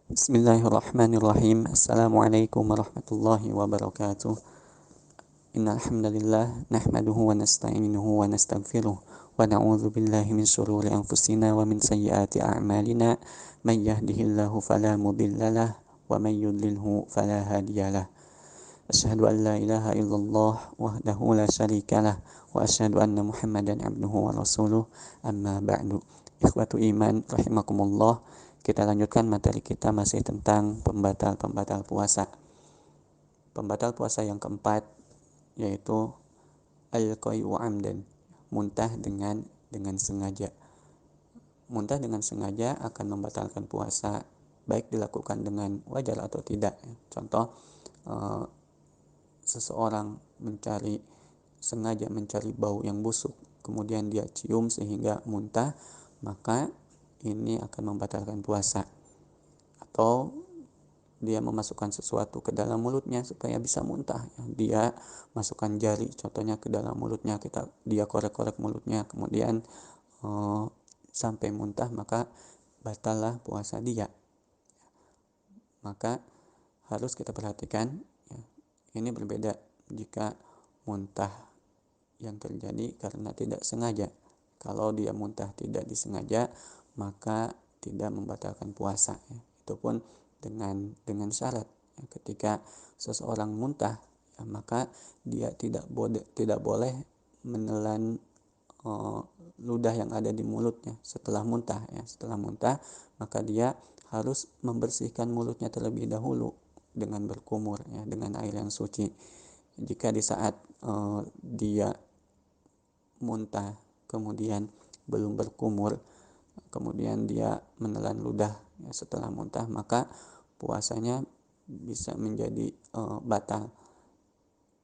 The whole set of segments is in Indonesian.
Bismillahirrahmanirrahim. Assalamualaikum warahmatullahi wabarakatuh. Innal hamdalillah nahmaduhu wa nasta'inuhu wa nastaghfiruh wa na'udzu billahi min shururi anfusina wa min sayyiati a'malina. May yahdihillahu fala mudhillalah wa may yudlilhu fala hadiyalah. Asyhadu an la ilaha illallah wahdahu la syarikalah wa asyhadu anna Muhammadan abduhu wa rasuluh. Amma ba'du. Ikhwatu iman rahimakumullah. Kita lanjutkan materi kita masih tentang pembatal-pembatal puasa. Pembatal puasa yang keempat yaitu al-qai'u amdan, muntah dengan sengaja. Muntah dengan sengaja akan membatalkan puasa, baik dilakukan dengan wajar atau tidak. Contoh, seseorang sengaja mencari bau yang busuk, kemudian dia cium sehingga muntah, maka ini akan membatalkan puasa. Atau dia memasukkan sesuatu ke dalam mulutnya supaya bisa muntah. Dia masukkan jari contohnya ke dalam mulutnya, dia korek-korek mulutnya, kemudian sampai muntah, maka batallah puasa dia. Maka harus kita perhatikan, ini berbeda jika muntah yang terjadi karena tidak sengaja. Kalau dia muntah tidak disengaja, maka tidak membatalkan puasa. Itu pun dengan syarat, ketika seseorang muntah, maka dia tidak boleh menelan ludah yang ada di mulutnya setelah muntah. Setelah muntah, maka dia harus membersihkan mulutnya terlebih dahulu dengan berkumur, dengan air yang suci. Jika di saat dia muntah kemudian belum berkumur, kemudian dia menelan ludah setelah muntah, maka puasanya bisa menjadi batal.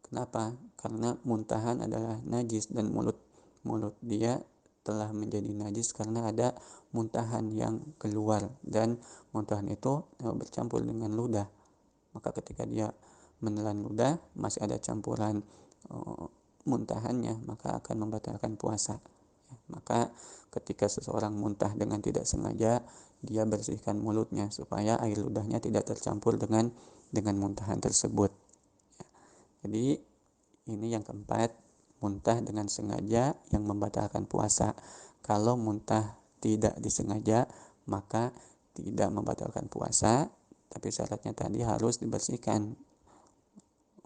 Kenapa? Karena muntahan adalah najis dan mulut dia telah menjadi najis karena ada muntahan yang keluar, dan muntahan itu bercampur dengan ludah. Maka ketika dia menelan ludah masih ada campuran muntahannya, maka akan membatalkan puasa. Maka ketika seseorang muntah dengan tidak sengaja, dia bersihkan mulutnya supaya air ludahnya tidak tercampur dengan muntahan tersebut. Jadi ini yang keempat, muntah dengan sengaja yang membatalkan puasa. Kalau muntah tidak disengaja, maka tidak membatalkan puasa, tapi syaratnya tadi harus dibersihkan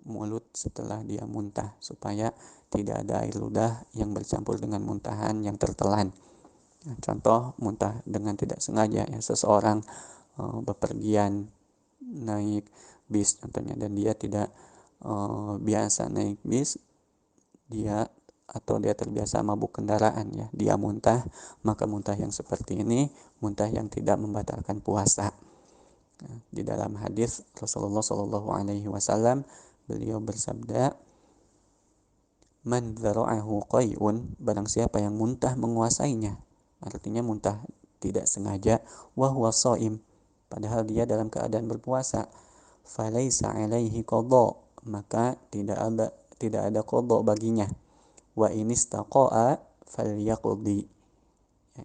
mulut setelah dia muntah supaya tidak ada air ludah yang bercampur dengan muntahan yang tertelan. Contoh muntah dengan tidak sengaja, seseorang bepergian naik bis contohnya, dan dia tidak biasa naik bis, dia terbiasa mabuk kendaraan, dia muntah, maka muntah yang seperti ini muntah yang tidak membatalkan puasa. Di dalam hadis Rasulullah Shallallahu Alaihi Wasallam, beliau bersabda, man dzara'ahu qai'un, barang siapa yang muntah menguasainya, artinya muntah tidak sengaja, wa huwa shaim, padahal dia dalam keadaan berpuasa, falaisa alaihi qada, maka tidak ada qada baginya. Wa inistaqa'a falyaqdi,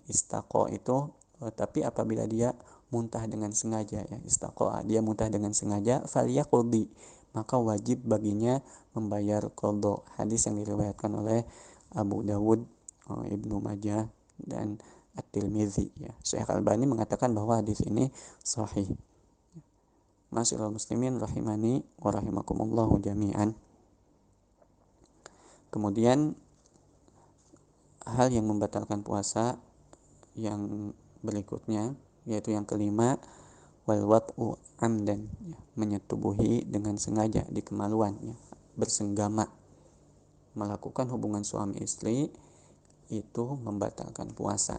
istaqa itu tapi apabila dia muntah dengan sengaja, istaqa'a dia muntah dengan sengaja, falyaqdi, maka wajib baginya membayar qada. Hadis yang diriwayatkan oleh Abu Dawud, Ibnu Majah, dan At-Tirmidzi. Syekh Albani mengatakan bahwa hadis ini sahih. Ma'asyiral muslimin rahimani wa rahimakumullahu jami'an. Kemudian hal yang membatalkan puasa yang berikutnya, yaitu yang kelima, wal wat'u amdan, menyetubuhi dengan sengaja di kemaluan, bersenggama. Melakukan hubungan suami istri itu membatalkan puasa.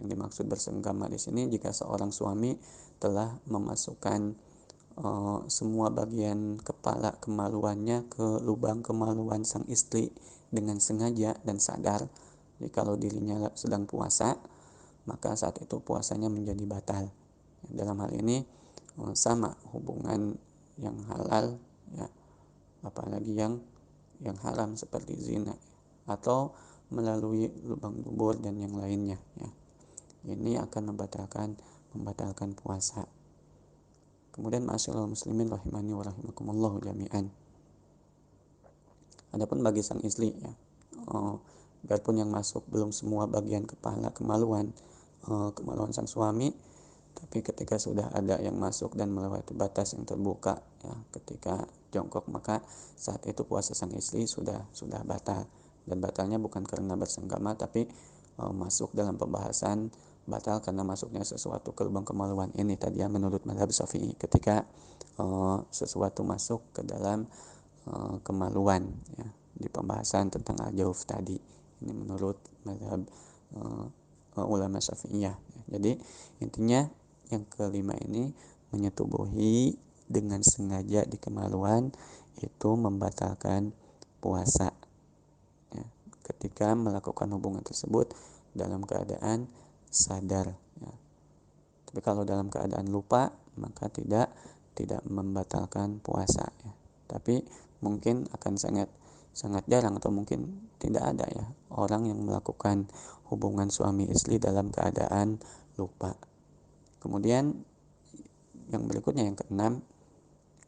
Yang dimaksud bersenggama di sini, jika seorang suami telah memasukkan semua bagian kepala kemaluannya ke lubang kemaluan sang istri dengan sengaja dan sadar. Jadi kalau dirinya sedang puasa, maka saat itu puasanya menjadi batal. Dalam hal ini sama hubungan yang halal, apalagi yang haram seperti zina atau melalui lubang dubur dan yang lainnya, ini akan membatalkan puasa. Kemudian ma'asyiral muslimin rahimani wa rahimakumullah jami'an. Adapun bagi sang istri ya, biarpun yang masuk belum semua bagian kepala kemaluan sang suami, tapi ketika sudah ada yang masuk dan melewati batas yang terbuka ya, ketika jongkok, maka saat itu puasa sang istri sudah batal. Dan batalnya bukan karena bersenggama, tapi masuk dalam pembahasan batal karena masuknya sesuatu ke lubang kemaluan ini tadi ya, menurut mazhab Syafi'i, ketika sesuatu masuk ke dalam kemaluan ya, di pembahasan tentang al-jauf tadi. Ini menurut mazhab ulama Syafi'iyah ya. Jadi intinya yang kelima ini, menyetubuhi dengan sengaja di kemaluan itu membatalkan puasa ya, ketika melakukan hubungan tersebut dalam keadaan sadar ya. Tapi kalau dalam keadaan lupa, maka tidak membatalkan puasa ya. Tapi mungkin akan sangat jarang atau mungkin tidak ada ya orang yang melakukan hubungan suami istri dalam keadaan lupa. Kemudian yang berikutnya, yang keenam,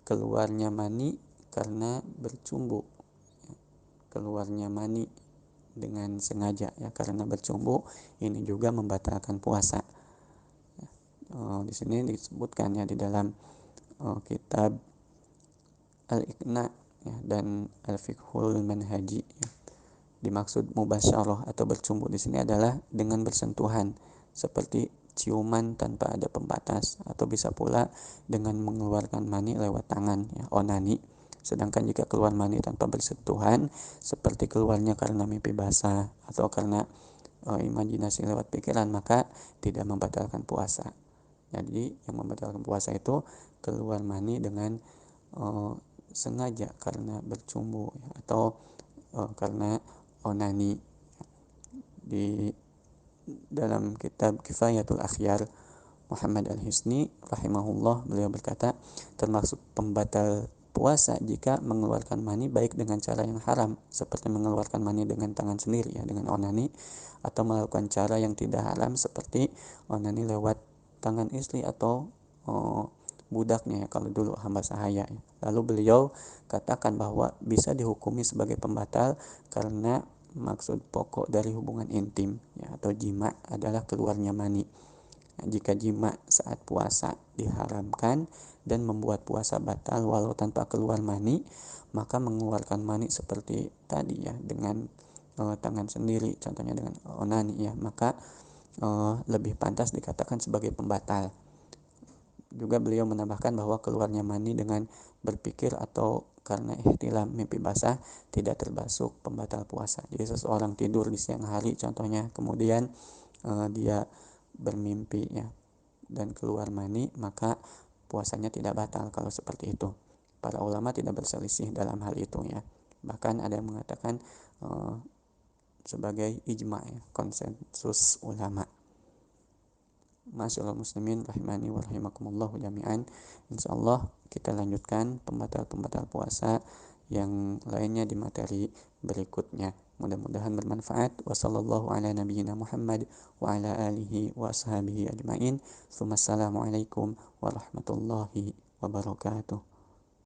keluarnya mani karena bercumbu. Keluarnya mani dengan sengaja ya, karena bercumbu, ini juga membatalkan puasa. Di sini disebutkan ya di dalam kitab Al-Iqna ya, dan Al-Fiqhul Manhaji ya. Dimaksud mubasyarah atau bercumbu di sini adalah dengan bersentuhan, seperti ciuman tanpa ada pembatas, atau bisa pula dengan mengeluarkan mani lewat tangan ya, onani. Sedangkan jika keluar mani tanpa bersentuhan, seperti keluarnya karena mimpi basah atau karena imajinasi lewat pikiran, maka tidak membatalkan puasa. Jadi yang membatalkan puasa itu keluar mani dengan sengaja karena bercumbu ya, atau karena onani. Di dalam kitab Kifayatul Akhyar, Muhammad Al-Hisni rahimahullah, beliau berkata, termasuk pembatal puasa jika mengeluarkan mani baik dengan cara yang haram, seperti mengeluarkan mani dengan tangan sendiri ya, dengan onani, atau melakukan cara yang tidak haram seperti onani lewat tangan istri atau budaknya ya, kalau dulu hamba sahaya ya. Lalu beliau katakan bahwa bisa dihukumi sebagai pembatal karena maksud pokok dari hubungan intim ya, atau jima adalah keluarnya mani. Nah, jika jima saat puasa diharamkan dan membuat puasa batal walau tanpa keluar mani, maka mengeluarkan mani seperti tadi ya, dengan tangan sendiri, contohnya dengan onani ya, maka lebih pantas dikatakan sebagai pembatal. Juga beliau menambahkan bahwa keluarnya mani dengan berpikir atau karena ihtilam mimpi basah tidak termasuk pembatal puasa. Jadi seseorang tidur di siang hari contohnya, kemudian dia bermimpi ya dan keluar mani, maka puasanya tidak batal kalau seperti itu. Para ulama tidak berselisih dalam hal itu ya. Bahkan ada yang mengatakan sebagai ijma ya, konsensus ulama. Masyaallah muslimin rahimani wa rahimakumullah jami'an. Insyaallah kita lanjutkan pembatal-pembatal puasa yang lainnya di materi berikutnya. Mudah-mudahan bermanfaat. Wassallallahu ala nabiyyina Muhammad wa ala alihi wa ashabihi ajmain. Assalamualaikum warahmatullahi wabarakatuh.